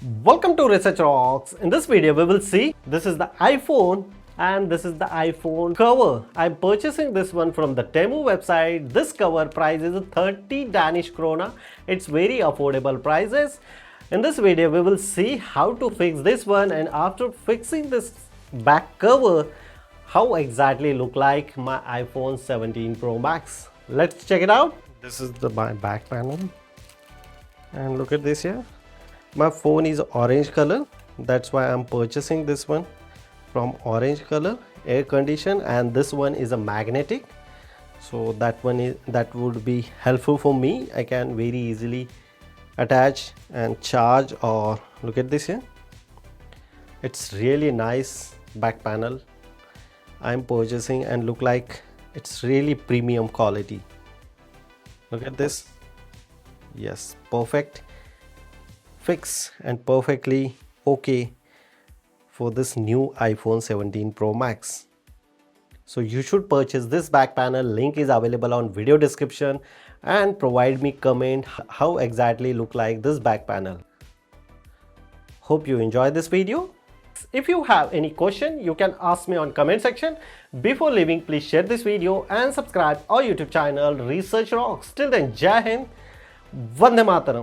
Welcome to Research Rocks. In this video we will see this is the iPhone and this is the iPhone cover. I'm purchasing this one from the Temu website. This cover price is 30 Danish krona. It's very affordable prices. In this video we will see how to fix this one, and after fixing this back cover, how exactly look like my iPhone 17 Pro Max. Let's check it out. This is my back panel, and look at this here. My phone is orange color, that's why I'm purchasing this one from orange color, air condition, and this one is a magnetic, so that would be helpful for me. I can very easily attach and charge. Or look at this here, it's really nice back panel I'm purchasing, and look like it's really premium quality. Look at this. Yes, perfect fix and perfectly okay for this new iPhone 17 Pro Max. So you should purchase this back panel. Link is available on video description, and provide me comment how exactly look like this back panel. Hope you enjoy this video. If you have any question, you can ask me on comment section. Before leaving, please share this video and subscribe our YouTube channel Research Rocks. Till then, Jai Hind, Vande Mataram.